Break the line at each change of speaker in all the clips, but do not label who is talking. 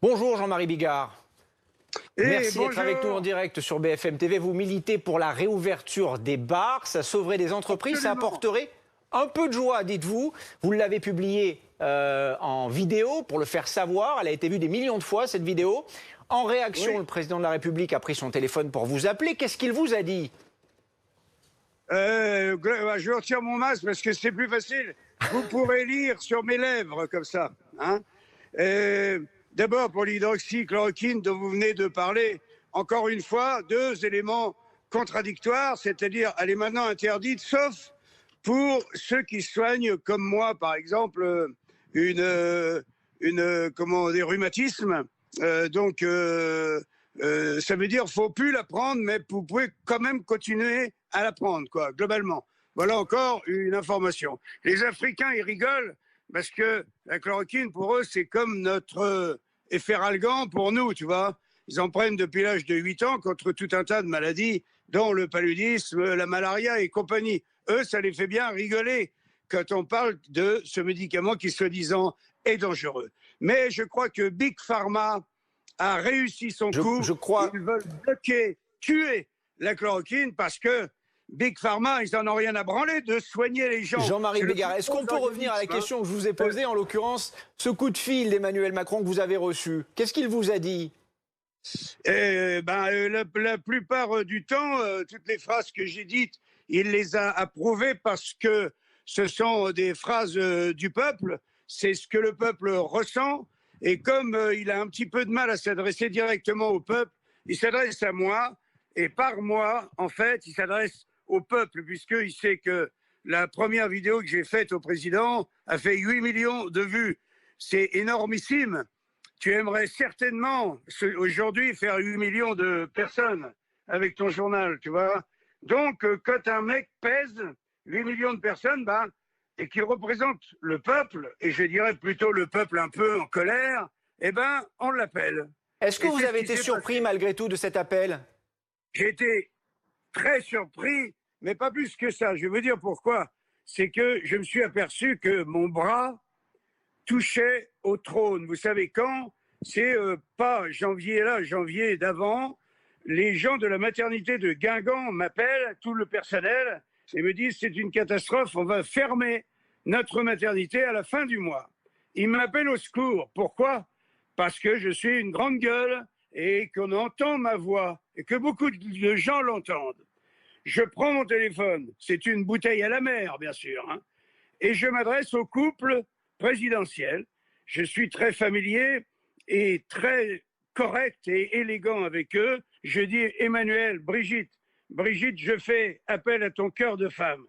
Bonjour Jean-Marie Bigard. Merci d'être
bonjour.
avec nous en direct sur BFM TV. Vous militez pour la réouverture des bars. Ça sauverait des entreprises, ça
Absolument.
apporterait un peu de joie, dites-vous. Vous l'avez publié en vidéo pour le faire savoir. Elle a été vue des millions de fois, cette vidéo. En réaction,
Oui.
le président de la République a pris son téléphone pour vous appeler. Qu'est-ce qu'il vous a dit?
Je retire mon masque parce que c'est plus facile. Vous pourrez lire sur mes lèvres comme ça. Hein. D'abord, pour l'hydroxychloroquine dont vous venez de parler, encore une fois, deux éléments contradictoires, c'est-à-dire elle est maintenant interdite, sauf pour ceux qui soignent, comme moi, par exemple, des rhumatismes. Ça veut dire faut plus la prendre, mais vous pouvez quand même continuer à la prendre, quoi, globalement. Voilà encore une information. Les Africains, ils rigolent parce que la chloroquine, pour eux, c'est comme notre efferalgan pour nous, tu vois. Ils en prennent depuis l'âge de 8 ans contre tout un tas de maladies, dont le paludisme, la malaria et compagnie. Eux, ça les fait bien rigoler quand on parle de ce médicament qui, soi-disant, est dangereux. Mais je crois que Big Pharma a réussi son coup.
Je crois...
Ils veulent bloquer, tuer la chloroquine parce que Big Pharma, ils n'en ont rien à branler de soigner les gens.
Jean-Marie Bigard, est-ce qu'on peut revenir à la question que je vous ai posée, en l'occurrence, ce coup de fil d'Emmanuel Macron que vous avez reçu? Qu'est-ce qu'il vous a dit?
La plupart du temps, toutes les phrases que j'ai dites, il les a approuvées parce que ce sont des phrases du peuple. C'est ce que le peuple ressent. Et comme il a un petit peu de mal à s'adresser directement au peuple, il s'adresse à moi. Et par moi, en fait, il s'adresse au peuple, puisqu'il sait que la première vidéo que j'ai faite au président a fait 8 millions de vues. C'est énormissime. Tu aimerais certainement aujourd'hui faire 8 millions de personnes avec ton journal, tu vois. Donc, quand un mec pèse 8 millions de personnes, et qui représente le peuple, et je dirais plutôt le peuple un peu en colère, on l'appelle.
Est-ce que vous avez été surpris malgré tout de cet appel?
J'ai été très surpris, mais pas plus que ça. Je vais vous dire pourquoi. C'est que je me suis aperçu que mon bras touchait au trône. Vous savez quand? C'est pas janvier là, janvier d'avant. Les gens de la maternité de Guingamp m'appellent, tout le personnel, et me disent c'est une catastrophe, on va fermer notre maternité à la fin du mois. Ils m'appellent au secours. Pourquoi? Parce que je suis une grande gueule et qu'on entend ma voix et que beaucoup de gens l'entendent. Je prends mon téléphone, c'est une bouteille à la mer, bien sûr, hein, et je m'adresse au couple présidentiel. Je suis très familier et très correct et élégant avec eux. Je dis Emmanuel, Brigitte, je fais appel à ton cœur de femme.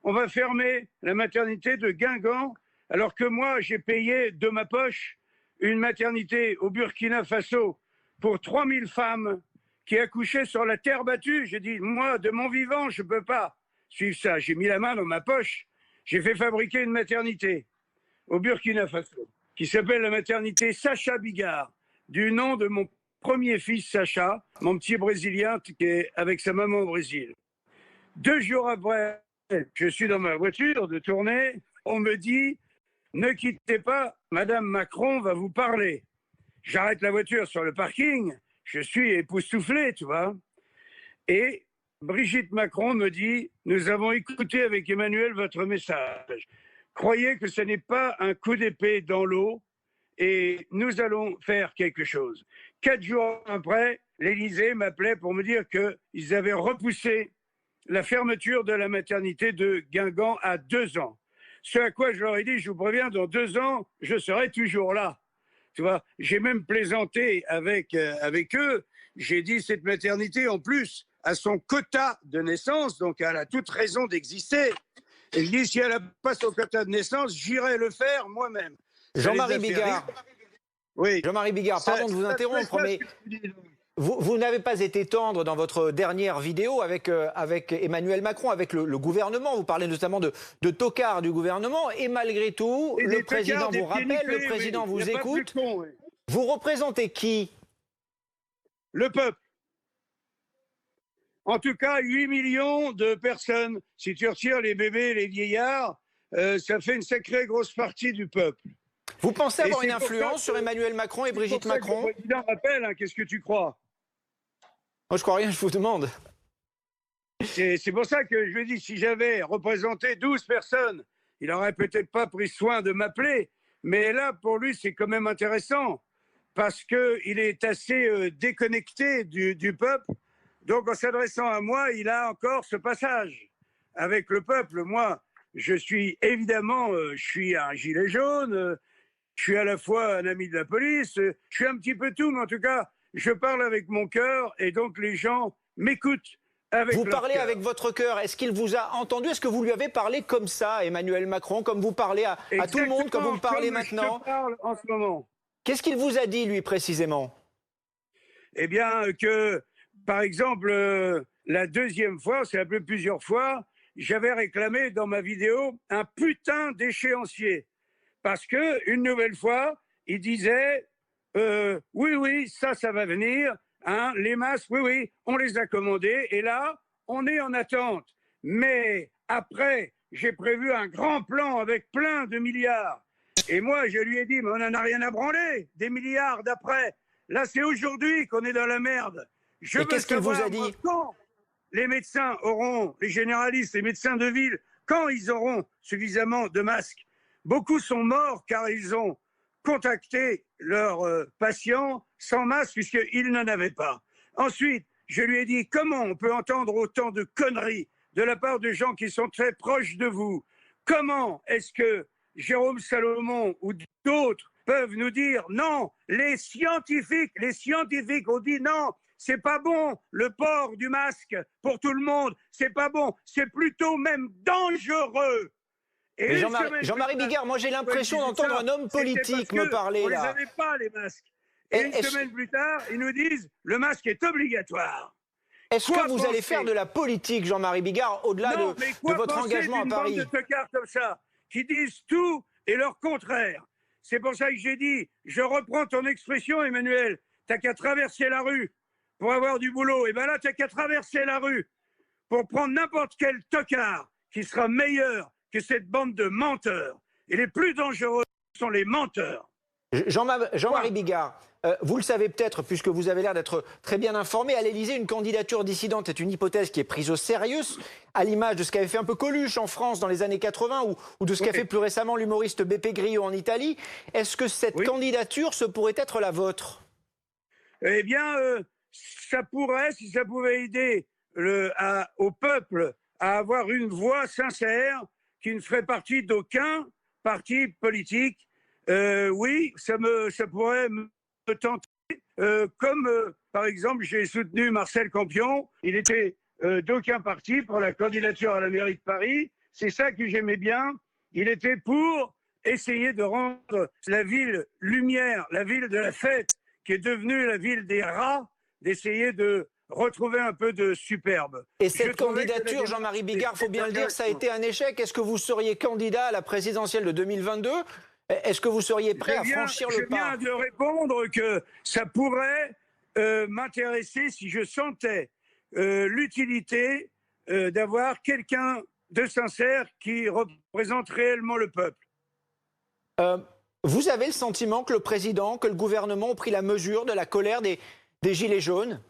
On va fermer la maternité de Guingamp, alors que moi, j'ai payé de ma poche une maternité au Burkina Faso pour 3000 femmes qui accouchaient sur la terre battue. J'ai dit, moi, de mon vivant, je ne peux pas suivre ça. J'ai mis la main dans ma poche. J'ai fait fabriquer une maternité au Burkina Faso qui s'appelle la maternité Sacha Bigard, du nom de mon premier fils Sacha, mon petit Brésilien qui est avec sa maman au Brésil. 2 jours après, je suis dans ma voiture de tournée, on me dit « Ne quittez pas, Madame Macron va vous parler ». J'arrête la voiture sur le parking, je suis époustouflé, tu vois. Et Brigitte Macron me dit « Nous avons écouté avec Emmanuel votre message. Croyez que ce n'est pas un coup d'épée dans l'eau et nous allons faire quelque chose. » 4 jours après, l'Élysée m'appelait pour me dire qu'ils avaient repoussé la fermeture de la maternité de Guingamp à 2 ans. Ce à quoi je leur ai dit, je vous préviens, dans 2 ans, je serai toujours là. Tu vois, j'ai même plaisanté avec eux. J'ai dit, cette maternité, en plus, a son quota de naissance, donc elle a toute raison d'exister. Et je dis, si elle n'a pas son quota de naissance, j'irai le faire moi-même.
Jean-Marie Bigard.
Oui.
Jean-Marie Bigard, pardon de vous interrompre, mais vous n'avez pas été tendre dans votre dernière vidéo avec Emmanuel Macron, avec le gouvernement. Vous parlez notamment de tocards du gouvernement. Et malgré tout, le président vous rappelle, le président vous écoute. Vous représentez qui?
Le peuple. En tout cas, 8 millions de personnes. Si tu retires les bébés et les vieillards, ça fait une sacrée grosse partie du peuple.
Vous pensez avoir
Et
une
c'est pour ça
influence
que-
sur Emmanuel Macron et
c'est pour
Brigitte
ça que
Macron?
le président m'appelle, hein, qu'est-ce que tu crois?
Moi, je crois rien, je vous demande.
C'est pour ça que je lui ai dit, si j'avais représenté 12 personnes, il n'aurait peut-être pas pris soin de m'appeler. Mais là, pour lui, c'est quand même intéressant, parce qu'il est assez déconnecté du peuple. Donc, en s'adressant à moi, il a encore ce passage avec le peuple. Moi, je suis évidemment, je suis un gilet jaune, je suis à la fois un ami de la police, je suis un petit peu tout, mais en tout cas, je parle avec mon cœur et donc les gens m'écoutent avec
Vous
leur
parlez
cœur.
avec votre cœur. Est-ce qu'il vous a entendu? Est-ce que vous lui avez parlé comme ça, Emmanuel Macron, comme vous parlez à tout le monde, comme vous me parlez
Exactement,
maintenant?
comme je te parle en ce moment.
Qu'est-ce qu'il vous a dit, lui, précisément?
Eh bien, que, par exemple, la deuxième fois, c'est appelé plusieurs fois, j'avais réclamé dans ma vidéo un putain d'échéancier. Parce que, une nouvelle fois, il disait oui, oui, ça va venir. Hein, les masques, oui, oui, on les a commandés. Et là, on est en attente. Mais après, j'ai prévu un grand plan avec plein de milliards. Et moi, je lui ai dit, mais on n'en a rien à branler, des milliards d'après. Là, c'est aujourd'hui qu'on est dans la merde. Je
Et
veux
qu'est-ce qu'il vous
savoir,
a dit?
moi, quand les médecins auront, les généralistes, les médecins de ville, quand ils auront suffisamment de masques. Beaucoup sont morts car ils ont contacté leurs patients sans masque puisqu'ils n'en avaient pas. Ensuite, je lui ai dit comment on peut entendre autant de conneries de la part de gens qui sont très proches de vous. Comment est-ce que Jérôme Salomon ou d'autres peuvent nous dire non, les scientifiques ont dit non, c'est pas bon le port du masque pour tout le monde, c'est pas bon, c'est plutôt même dangereux.
Mais Jean-Marie Bigard, moi j'ai l'impression d'entendre un homme politique me parler
on
là.
les avait pas les masques. Et une semaine plus tard, ils nous disent le masque est obligatoire.
Est-ce que vous allez faire de la politique, Jean-Marie Bigard, au-delà de votre engagement à Paris?
Bande de tocards comme ça, qui disent tout et leur contraire. C'est pour ça que j'ai dit, je reprends ton expression, Emmanuel, t'as qu'à traverser la rue pour avoir du boulot. Et bien là, t'as qu'à traverser la rue pour prendre n'importe quel tocard qui sera meilleur que cette bande de menteurs. Et les plus dangereux sont les menteurs.
Jean-Marie Bigard, vous le savez peut-être, puisque vous avez l'air d'être très bien informé, à l'Élysée, une candidature dissidente est une hypothèse qui est prise au sérieux, à l'image de ce qu'avait fait un peu Coluche en France dans les années 80 ou de ce qu'a fait plus récemment l'humoriste Beppe Grillo en Italie. Est-ce que cette candidature, ce pourrait être la vôtre?
Eh bien, ça pourrait, si ça pouvait aider au peuple à avoir une voix sincère qui ne ferait partie d'aucun parti politique. Oui, ça pourrait me tenter. Comme, par exemple, j'ai soutenu Marcel Campion. Il était d'aucun parti pour la candidature à la mairie de Paris. C'est ça que j'aimais bien. Il était pour essayer de rendre la ville lumière, la ville de la fête, qui est devenue la ville des rats, d'essayer de retrouver un peu de superbe.
Et cette candidature, Jean-Marie Bigard, il faut bien le dire, ça a été un échec. Est-ce que vous seriez candidat à la présidentielle de 2022 ? Est-ce que vous seriez prêt à franchir le pas ?
Je viens de répondre que ça pourrait m'intéresser si je sentais l'utilité d'avoir quelqu'un de sincère qui représente réellement le peuple.
Vous avez le sentiment que le président, que le gouvernement ont pris la mesure de la colère des Gilets jaunes ?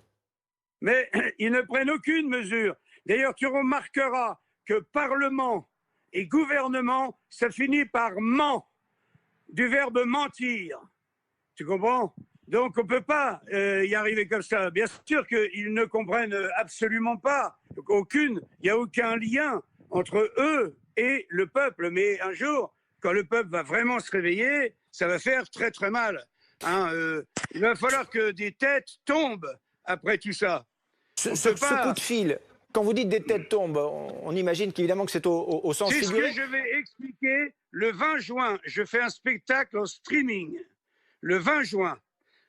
Mais ils ne prennent aucune mesure. D'ailleurs, tu remarqueras que Parlement et gouvernement, ça finit par ment, du verbe mentir. Tu comprends ? Donc on ne peut pas y arriver comme ça. Bien sûr qu'ils ne comprennent absolument pas. Il n'y a aucun lien entre eux et le peuple. Mais un jour, quand le peuple va vraiment se réveiller, ça va faire très très mal. Hein, il va falloir que des têtes tombent après tout ça.
Ce coup de fil, quand vous dites des têtes tombent, on imagine qu'évidemment que c'est au sens figuré.
C'est ce que je vais expliquer le 20 juin. Je fais un spectacle en streaming le 20 juin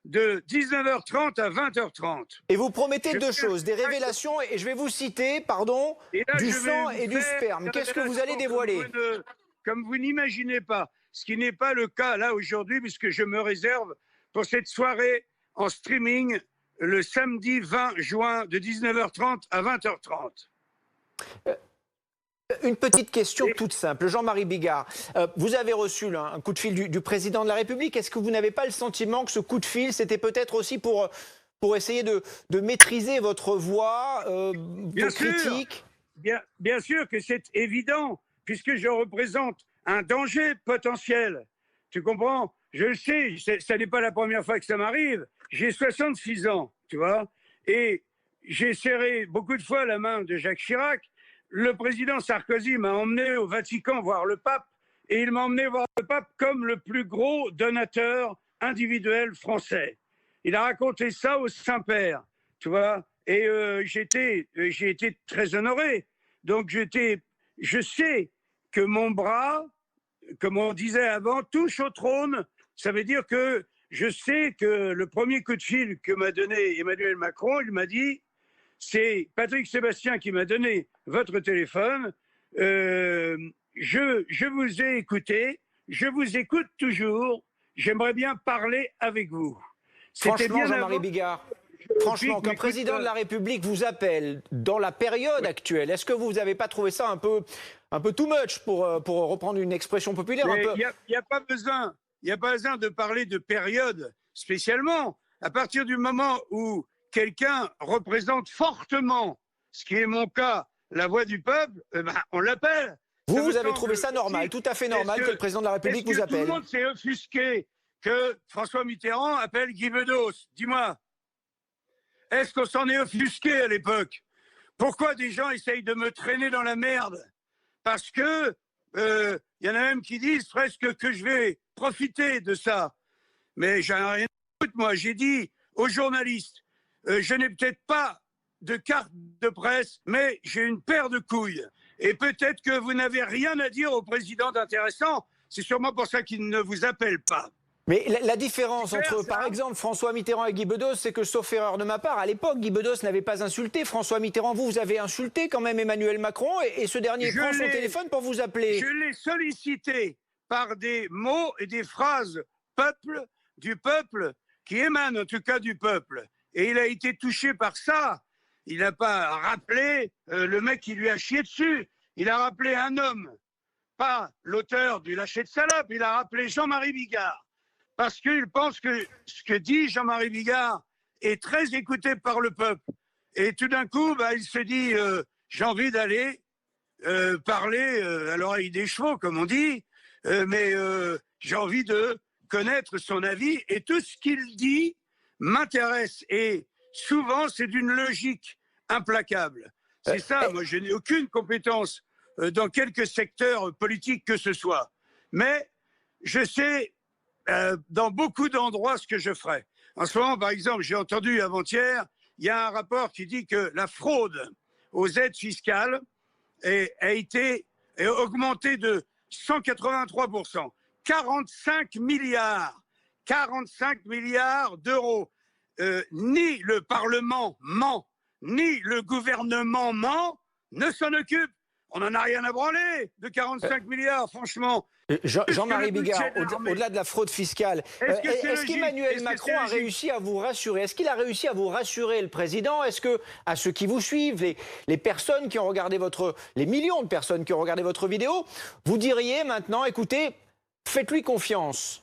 de 19h30 à 20h30.
Et vous promettez deux choses, des révélations, et je vais vous citer, pardon, du sang et du sperme. Qu'est-ce que vous allez dévoiler ?
Comme vous n'imaginez pas, ce qui n'est pas le cas là aujourd'hui, puisque je me réserve pour cette soirée en streaming le samedi 20 juin de 19h30 à 20h30.
Une petite question toute simple. Jean-Marie Bigard, vous avez reçu un coup de fil du président de la République. Est-ce que vous n'avez pas le sentiment que ce coup de fil, c'était peut-être aussi pour essayer de maîtriser votre voix, vos critiques?
Bien sûr que c'est évident, puisque je représente un danger potentiel. Tu comprends? Je le sais, ça n'est pas la première fois que ça m'arrive. J'ai 66 ans, tu vois, et j'ai serré beaucoup de fois la main de Jacques Chirac. Le président Sarkozy m'a emmené au Vatican voir le pape, et il m'a emmené voir le pape comme le plus gros donateur individuel français. Il a raconté ça au Saint-Père, tu vois, et j'ai été très honoré. Donc je sais que mon bras, comme on disait avant, touche au trône. Ça veut dire que je sais que le premier coup de fil que m'a donné Emmanuel Macron, il m'a dit, c'est Patrick Sébastien qui m'a donné votre téléphone. Je vous ai écouté, je vous écoute toujours. J'aimerais bien parler avec vous.
Franchement, Jean-Marie Bigard, franchement, qu'un président de la République vous appelle dans la période actuelle, est-ce que vous n'avez pas trouvé ça un peu too much pour reprendre une expression populaire?
Il n'y a pas besoin de parler de période spécialement. À partir du moment où quelqu'un représente fortement, ce qui est mon cas, la voix du peuple, on l'appelle.
Vous avez trouvé ça normal, tout à fait normal que le président de la République vous appelle?
Tout le monde s'est offusqué que François Mitterrand appelle Guy Bedos. Dis-moi, est-ce qu'on s'en est offusqué à l'époque? Pourquoi des gens essayent de me traîner dans la merde? Parce que y en a même qui disent presque que je vais profiter de ça. Mais j'en ai rien à foutre, moi. J'ai dit aux journalistes, je n'ai peut-être pas de carte de presse, mais j'ai une paire de couilles. Et peut-être que vous n'avez rien à dire au président d'intéressant. C'est sûrement pour ça qu'il ne vous appelle pas.
Mais la différence entre, par exemple, François Mitterrand et Guy Bedos, c'est que, sauf erreur de ma part, à l'époque, Guy Bedos n'avait pas insulté François Mitterrand. Vous avez insulté quand même Emmanuel Macron et ce dernier prend son téléphone pour vous appeler.
Je l'ai sollicité par des mots et des phrases du peuple, qui émanent en tout cas du peuple. Et il a été touché par ça. Il n'a pas rappelé le mec qui lui a chié dessus. Il a rappelé un homme, pas l'auteur du lâcher de salope. Il a rappelé Jean-Marie Bigard. Parce qu'il pense que ce que dit Jean-Marie Bigard est très écouté par le peuple. Et tout d'un coup, il se dit, j'ai envie d'aller parler à l'oreille des chevaux, comme on dit, mais j'ai envie de connaître son avis. Et tout ce qu'il dit m'intéresse. Et souvent, c'est d'une logique implacable. C'est ça, moi, je n'ai aucune compétence dans quelque secteur politique que ce soit. Mais je sais dans beaucoup d'endroits ce que je ferai. En ce moment, par exemple, j'ai entendu avant-hier, il y a un rapport qui dit que la fraude aux aides fiscales a augmenté de 183%. 45 milliards d'euros. Ni le Parlement ment, ni le gouvernement ment, ne s'en occupe. On n'en a rien à branler de 45 milliards, franchement.
Jean-Marie Bigard, au-delà de la fraude fiscale, est-ce qu'Emmanuel Macron a réussi à vous rassurer? Est-ce qu'il a réussi à vous rassurer, le président? Est-ce que, à ceux qui vous suivent, les personnes qui ont regardé les millions de personnes qui ont regardé votre vidéo, vous diriez maintenant, écoutez, faites-lui confiance?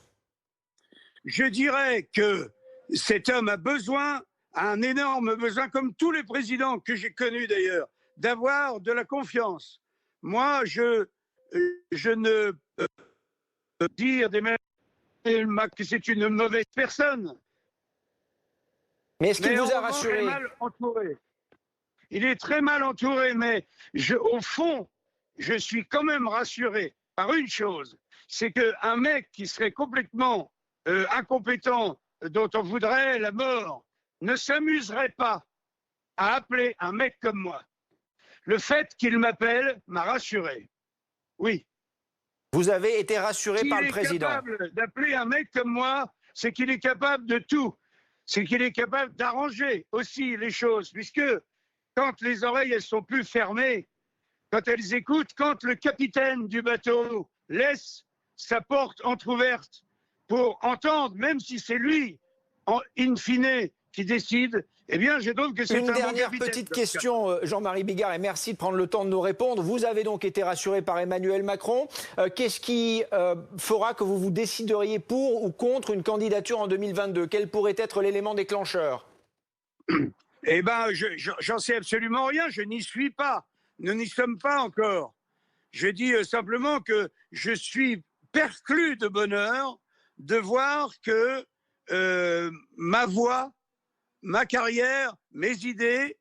Je dirais que cet homme a un énorme besoin, comme tous les présidents que j'ai connus d'ailleurs, d'avoir de la confiance. Moi, je ne peux dire que c'est une mauvaise personne.
Mais est-ce qu'il vous a rassuré?
Il est très mal entouré, mais au fond, je suis quand même rassuré par une chose, c'est qu'un mec qui serait complètement incompétent, dont on voudrait la mort, ne s'amuserait pas à appeler un mec comme moi. Le fait qu'il m'appelle m'a rassuré. Oui.
Vous avez été rassuré par le président.
S'il est capable d'appeler un mec comme moi, c'est qu'il est capable de tout. C'est qu'il est capable d'arranger aussi les choses, puisque quand les oreilles elles sont plus fermées, quand elles écoutent, quand le capitaine du bateau laisse sa porte entrouverte pour entendre, même si c'est lui, in fine, qui décide, Eh bien, je trouve que c'est un
Une
bon
dernière
capitaine,
petite
Docteur.
question, Jean-Marie Bigard, et merci de prendre le temps de nous répondre. Vous avez donc été rassuré par Emmanuel Macron. Qu'est-ce qui fera que vous vous décideriez pour ou contre une candidature en 2022? Quel pourrait être l'élément déclencheur?
Eh bien, j'en sais absolument rien, je n'y suis pas. Nous n'y sommes pas encore. Je dis simplement que je suis perclus de bonheur de voir que ma voix, ma carrière, mes idées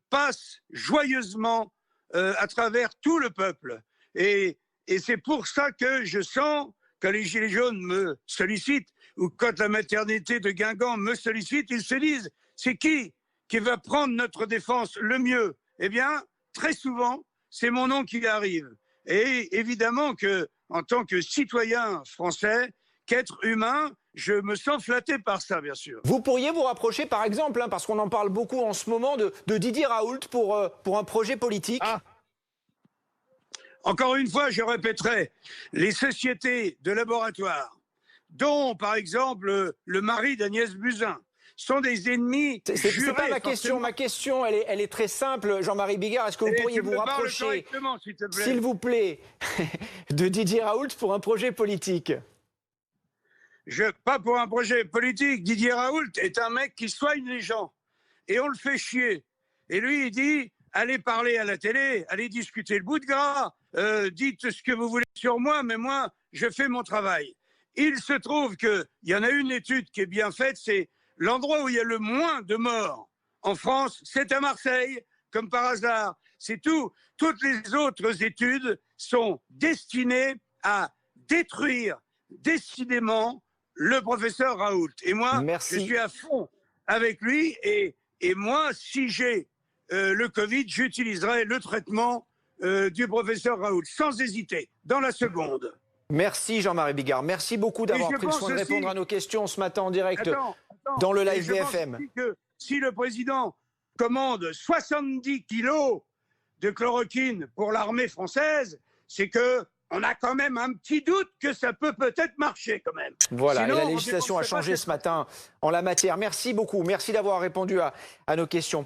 passent joyeusement à travers tout le peuple. Et c'est pour ça que je sens, quand les Gilets jaunes me sollicitent, ou quand la maternité de Guingamp me sollicite, ils se disent, c'est qui va prendre notre défense le mieux? Eh bien, très souvent, c'est mon nom qui arrive. Et évidemment que, en tant que citoyen français, qu'être humain, je me sens flatté par ça, bien sûr.
Vous pourriez vous rapprocher, par exemple, parce qu'on en parle beaucoup en ce moment, de Didier Raoult pour un projet politique.
Ah. Encore une fois, je répéterai, les sociétés de laboratoire, dont, par exemple, le mari d'Agnès Buzyn, sont des ennemis jurés.
C'est pas ma question. Ma question, elle est très simple, Jean-Marie Bigard. Est-ce que vous pourriez vous rapprocher, s'il vous plaît, de Didier Raoult pour un projet politique?
Pas pour un projet politique. Didier Raoult est un mec qui soigne les gens. Et on le fait chier. Et lui, il dit, allez parler à la télé, allez discuter le bout de gras, dites ce que vous voulez sur moi, mais moi, je fais mon travail. Il se trouve qu'il y en a une étude qui est bien faite, c'est l'endroit où il y a le moins de morts en France, c'est à Marseille, comme par hasard. C'est tout. Toutes les autres études sont destinées à détruire décidément le professeur Raoult. Et moi, je suis à fond avec lui. Et moi, si j'ai le Covid, j'utiliserai le traitement du professeur Raoult, sans hésiter, dans la seconde.
Merci Jean-Marie Bigard. Merci beaucoup d'avoir pris le soin de répondre à nos questions ce matin en direct dans le live BFM.
Je pense aussi que si le président commande 70 kilos de chloroquine pour l'armée française, c'est que on a quand même un petit doute que ça peut-être marcher quand même.
Voilà,
sinon,
et la législation a changé ce matin en la matière. Merci beaucoup, merci d'avoir répondu à nos questions.